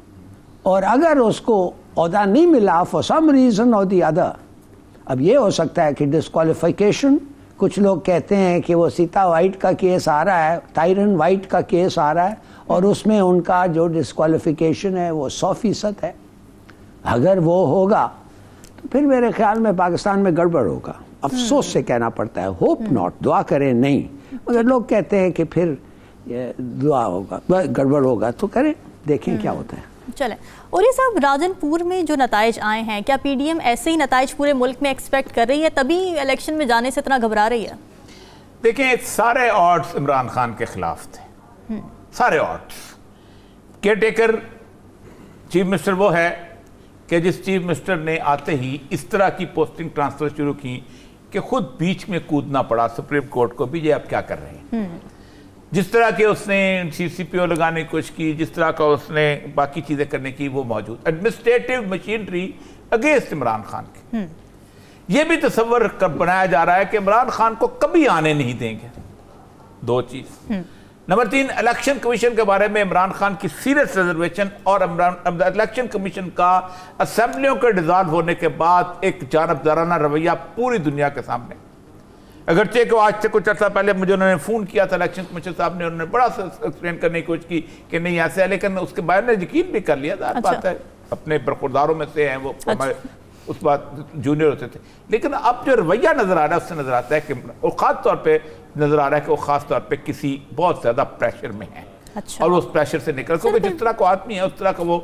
और अगर उसको ओहदा नहीं मिला फॉर सम रीज़न और द अदर, अब ये हो सकता है कि डिस्क्वालिफिकेशन, कुछ लोग कहते हैं कि वो सीता वाइट का केस आ रहा है, टायरन वाइट का केस आ रहा है, और उसमें उनका जो डिस्क्वालिफिकेशन है वो 100% है। अगर वो होगा तो फिर मेरे ख्याल में पाकिस्तान में गड़बड़ होगा। अफसोस से कहना पड़ता है, होप नॉट, दुआ करें नहीं, मगर लोग कहते हैं कि फिर दुआ होगा, गड़बड़ होगा, तो करें, देखें क्या होता है। चलें, और ये सब राजनपुर में जो नताइज आए हैं, क्या पीडीएम ऐसे ही नताइज पूरे मुल्क में एक्सपेक्ट कर रही है, तभी इलेक्शन में जाने से इतना घबरा रही है? देखिए, सारे ऑड्स इमरान खान के खिलाफ थे, सारे ऑड्स। केयरटेकर चीफ मिनिस्टर वो है कि जिस चीफ मिनिस्टर ने आते ही इस तरह की पोस्टिंग ट्रांसफर शुरू की कि खुद बीच में कूदना पड़ा सुप्रीम कोर्ट को भी, ये आप क्या कर रहे हैं। जिस तरह के उसने सीसीपीओ लगाने की कोशिश की, जिस तरह का उसने बाकी चीज़ें करने की, वो मौजूद administrative machinery against Imran Khan की। ये भी तस्वर बनाया जा रहा है कि इमरान खान को कभी आने नहीं देंगे। दो चीज़। नंबर 3, इलेक्शन कमीशन के बारे में इमरान खान की सीरियस रिजर्वेशन, और इलेक्शन कमीशन का असेंबलियों के डिसॉल्व होने के बाद एक जानबदाराना रवैया पूरी दुनिया के सामने। अगरचे को आज से कुछ अर्सा पहले मुझे उन्होंने फ़ोन किया था इलेक्शन कमीशन साहब ने, उन्होंने बड़ा एक्सप्लेन करने की कोशिश की कि नहीं ऐसे है, लेकिन उसके बाद ने यकीन भी कर लिया। बात है, अपने बरखुरदारों में से हैं वो, हमारे उस बात जूनियर होते थे। लेकिन अब जो रवैया नज़र आ रहा है, उससे नज़र आता है कि वो ख़ास तौर पर नज़र आ रहा है कि वो ख़ास तौर पर किसी बहुत ज़्यादा प्रेशर में है। अच्छा। और उस प्रेशर से निकल, क्योंकि जिस तरह को आदमी है उस तरह का वो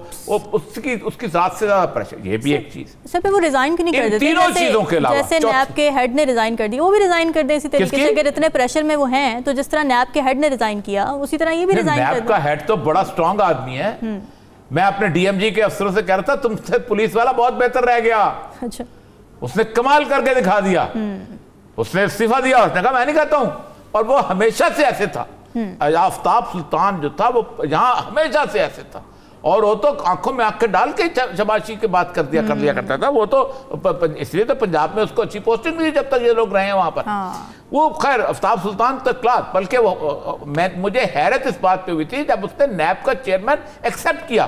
उसकी ज़ात से ज़्यादा प्रेशर। ये भी एक चीज़। सर पे वो रिजाइन क्यों नहीं कर देते? तीनों चीज़ों के अलावा जैसे नैब के हेड ने रिजाइन कर दी, वो भी रिजाइन कर दे इसी तरीके से। अगर इतने प्रेशर में वो हैं तो जिस तरह नैब के हेड ने रिजाइन किया, उसी तरह ये भी रिजाइन कर दे। नैब का हेड तो बड़ा स्ट्रॉन्ग आदमी है। मैं अपने डीएमजी के अफसरों से कह रहा था, तुमसे पुलिस वाला बहुत बेहतर रह गया। अच्छा। उसने कमाल करके दिखा दिया। उसने इस्तीफा दिया, उसने कहा मैं नहीं कहता हूं, और वो हमेशा से ऐसे था। आफ्ताब सुल्तान जो था वो यहाँ हमेशा से ऐसे था, और वो तो आंखों में आंखें डाल के शाबाशी की बात कर लिया करता था। वो तो इसलिए तो पंजाब में उसको अच्छी पोस्टिंग मिली जब तक ये लोग रहे हैं वहां पर। वो खैर आफ्ताब सुल्तान तक क्लास, बल्कि मुझे हैरत इस बात पे हुई थी जब उसने नैब का चेयरमैन एक्सेप्ट किया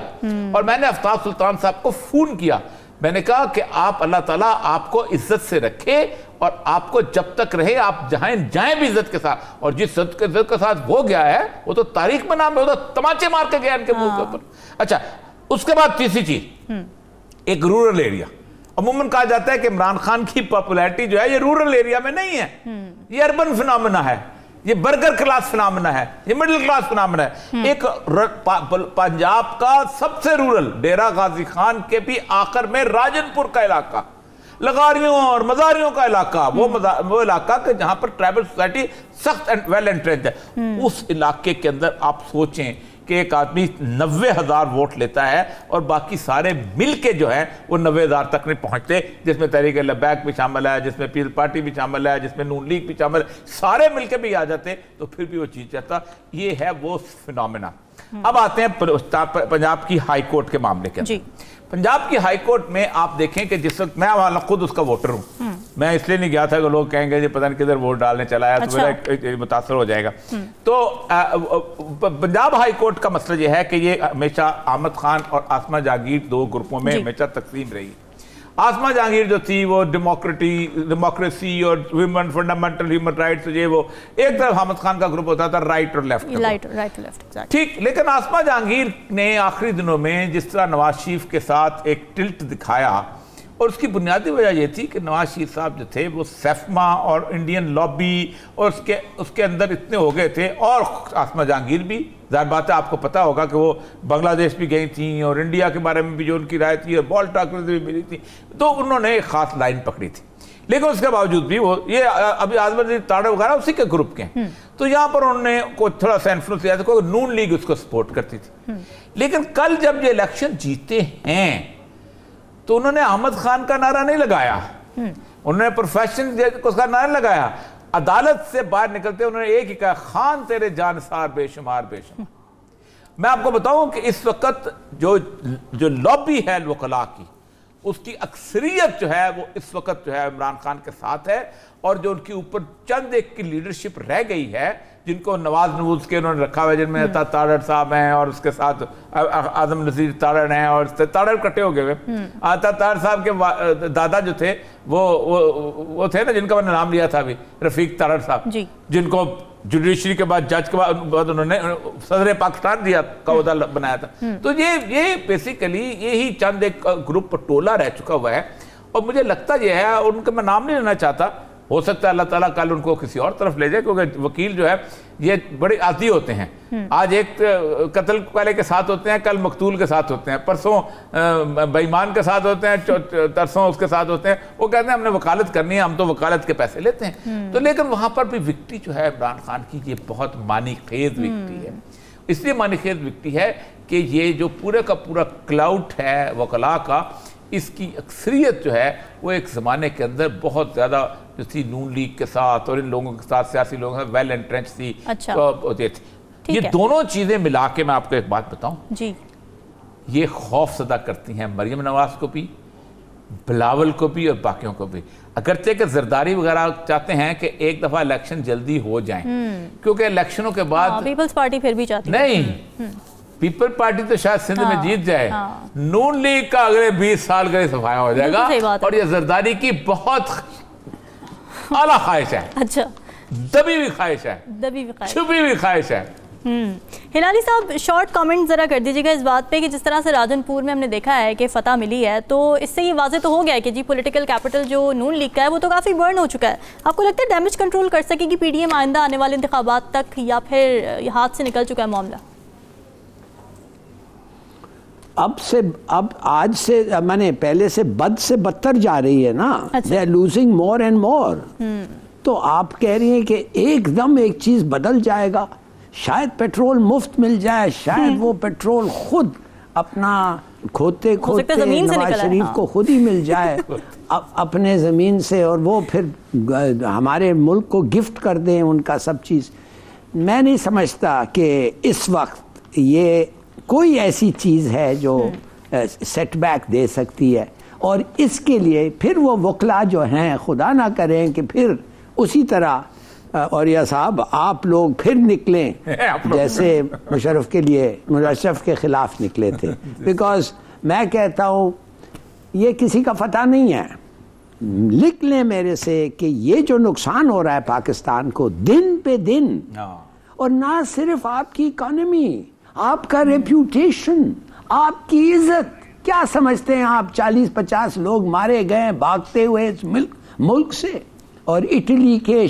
और मैंने आफ्ताब सुल्तान साहब को फोन किया। मैंने कहा कि आप, अल्लाह ताला आपको इज्जत से रखे और आपको जब तक रहे आप जहां जाएं भी इज्जत के साथ, और जिस इज्जत के साथ वो गया है वो तो तारीख में नाम है, वो तो तमाचे मार के गया इनके मुंह के ऊपर। अच्छा, उसके बाद तीसरी चीज, एक रूरल एरिया। अमूमन कहा जाता है कि इमरान खान की पॉपुलैरिटी जो है ये रूरल एरिया में नहीं है, ये अर्बन फिनोमेना है, ये बर्गर क्लास फिनोमेना है, ये मिडिल क्लास फिनोमेना है। एक पंजाब का सबसे रूरल डेरा गाजी खान के भी आखिर में राजनपुर का इलाका, लगारियों और मजारियों का इलाका, वो इलाका के जहां पर ट्राइबल सोसाइटी सख्त एंड वेल एंट्रेंच है, उस इलाके के अंदर आप सोचें कि एक आदमी 90,000 वोट लेता है और बाकी सारे मिलके जो है वो 90,000 तक नहीं पहुंचते, जिसमें तहरीक लब्बैक भी शामिल है, जिसमें पीपल्स पार्टी भी शामिल है, जिसमें नून लीग भी शामिल है, सारे मिलके भी आ जाते तो फिर भी वो जीत जाता। ये है वो फिनोमेना। अब आते हैं पंजाब की हाई कोर्ट के मामले के अंदर। पंजाब की हाई कोर्ट में आप देखें कि जिस वक्त मैं खुद उसका वोटर हूं, मैं इसलिए नहीं गया था कि लोग कहेंगे जी पता नहीं किधर वोट डालने चला है, तो मेरा मुतासर हो जाएगा। तो पंजाब हाई कोर्ट का मसला यह है कि ये हमेशा अहमद खान और आसमा जहांगीर दो ग्रुपों में हमेशा तकसीम रही। आसमा जहांगीर जो थी वो डेमोक्रेसी और ह्यूमन फंडामेंटल ह्यूमन राइट्स, ये वो एक तरफ अहमद खान का ग्रुप होता था राइट और लेफ्ट, ठीक। लेकिन आसमा जहांगीर ने आखिरी दिनों में जिस तरह नवाज शरीफ के साथ एक टिल्ट दिखाया, और उसकी बुनियादी वजह यह थी कि नवाज शरीफ साहब जो थे वो सेफमा और इंडियन लॉबी और उसके अंदर इतने हो गए थे, और आसमा जहांगीर भी, ज़ाहिर बात है आपको पता होगा कि वो बांग्लादेश भी गई थी और इंडिया के बारे में भी जो उनकी राय थी और बॉल टाकर भी मिली थी, तो उन्होंने एक खास लाइन पकड़ी थी। लेकिन उसके बावजूद भी वो ये अभी आजम ताड़े वगैरह उसी के ग्रुप के हैं, तो यहाँ पर उन्होंने को थोड़ा सा इन्फ्लुएंस किया था, नून लीग उसको सपोर्ट करती थी। लेकिन कल जब ये इलेक्शन जीते हैं तो उन्होंने अहमद खान का नारा नहीं लगाया, उन्होंने प्रोफेशन उसका नारा लगाया। अदालत से बाहर निकलते उन्होंने एक ही कहा, खान तेरे जानसार बेशुमार बेशुमार। मैं आपको बताऊं कि इस वक्त जो लॉबी है वकला की, उसकी अक्सरियत जो है वो इस वक्त जो है इमरान खान के साथ है, और जो उनके ऊपर चंद एक की लीडरशिप रह गई है जिनको नवाज के उन्होंने रखा हुआ है, जिनमें ताड़ड़ साहब हैं और उसके साथ आजम नजीर ताड़ड़ हैं, और ताड़ड़ कटे हो गए। ताड़ड़ साहब के दादा जो थे वो थे ना जिनका मैंने नाम लिया था अभी, रफीक ताड़ड़ साहब, जिनको जुडिशरी के बाद जज के बाद उन्होंने सदर पाकिस्तान दिया का ओहदा बनाया था। तो ये बेसिकली यही चंद एक ग्रुप टोला रह चुका हुआ है, और मुझे लगता यह है, उनका मैं नाम नहीं लेना चाहता, हो सकता है अल्लाह ताला कल उनको किसी और तरफ ले जाए, क्योंकि वकील जो है ये बड़े आदी होते हैं। आज एक कत्ल वाले के साथ होते हैं, कल मकतूल के साथ होते हैं, परसों बेईमान के साथ होते हैं, तरसों उसके साथ होते हैं। वो कहते हैं हमने वकालत करनी है, हम तो वकालत के पैसे लेते हैं। तो लेकिन वहां पर भी विक्टी जो है इमरान खान की, ये बहुत मानीखेज विक्टी है। इसलिए मानीखेज विक्टी है कि ये जो पूरे का पूरा क्लाउड है वकला का, इसकी अक्सरियत जो है वो एक ज़माने के अंदर बहुत ज़्यादा जो थी नून लीग के साथ और इन लोगों के साथ, सियासी लोगों के साथ वेल एंट्रेंच थी। अच्छा। ये दोनों चीज़ें मिला के मैं आपको एक बात बताऊं जी, ये खौफ सदा करती हैं मरियम नवाज को भी, बिलावल को भी और बाकियों को भी। अगरचे के जरदारी वगैरह चाहते हैं कि एक दफ़ा इलेक्शन जल्दी हो जाए, क्योंकि इलेक्शनों के बाद पीपल्स पार्टी फिर भी चाहती नहीं, पीपल पार्टी तो शायद सिंध में जीत जाए, नून लीग का अगले 20 साल का सफाया हो जाएगा, और ये जरदारी की बहुत आला ख्वाहिश है। अच्छा, दबी हुई ख्वाहिश है, छुपी हुई ख्वाहिश है। हिलाली साहब, शॉर्ट कमेंट जरा कर दीजिएगा इस बात पे कि जिस तरह से राजनपुर में हमने देखा है कि फतह मिली है, तो इससे ये वाज़ेह तो हो गया है कि जी पॉलिटिकल कैपिटल जो नून लीग का है वो तो काफ़ी बर्न हो चुका है। आपको लगता है डैमेज कंट्रोल कर सकेगी पीडीएम आइंदा आने वाले इंतखाबात तक, या फिर हाथ से निकल चुका है मामला? अब आज से मैंने पहले से बदतर जा रही है ना, they are losing more and more. तो आप कह रही हैं कि एकदम एक चीज बदल जाएगा, शायद पेट्रोल मुफ्त मिल जाए, शायद वो पेट्रोल खुद अपना खोते नवाज शरीफ को खुद ही मिल जाए अपने ज़मीन से, और वो फिर हमारे मुल्क को गिफ्ट कर दें उनका सब चीज़। मैं नहीं समझता कि इस वक्त ये कोई ऐसी चीज़ है जो सेटबैक दे सकती है। और इसके लिए फिर वो वकला जो हैं, खुदा ना करें कि फिर उसी तरह औरिया साहब आप लोग फिर निकलें जैसे मुशर्रफ के लिए मुशर्रफ के ख़िलाफ़ निकले थे। बिकॉज मैं कहता हूँ ये किसी का फतह नहीं है। लिख लें मेरे से कि ये जो नुकसान हो रहा है पाकिस्तान को दिन पे दिन, और ना सिर्फ आपकी इकॉनमी, आपका रेप्यूटेशन, आपकी इज्जत। क्या समझते हैं आप 40-50 लोग मारे गए भागते हुए इस मुल्क से, और इटली के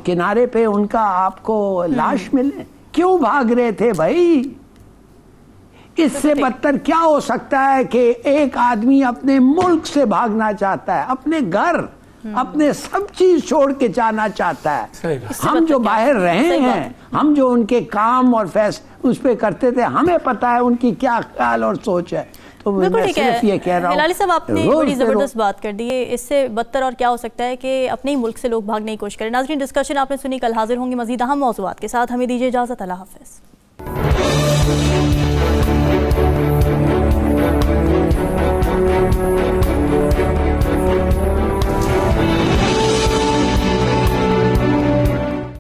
किनारे पे उनका आपको लाश मिले। क्यों भाग रहे थे भाई? इससे बदतर क्या हो सकता है कि एक आदमी अपने मुल्क से भागना चाहता है, अपने घर, अपने सब चीज छोड़ के जाना चाहता है। हम जो बाहर रहे हैं, हम जो उनके काम और उस पे करते थे, हमें पता है उनकी क्या ख्याल और सोच है। तो मैं सिर्फ ये कह रहा हूँ, हिलाली साहब आपने बड़ी ज़बरदस्त बात कर दी है। इससे बदतर और क्या हो सकता है कि अपने ही मुल्क से लोग भागने की कोशिश करें। नाज़रीन, डिस्कशन आपने सुनी, कल हाजिर होंगे मज़ीद अहम मौज़ूआत के साथ। हमें दीजिए इजाज़त। अल्लाह हाफ़िज़।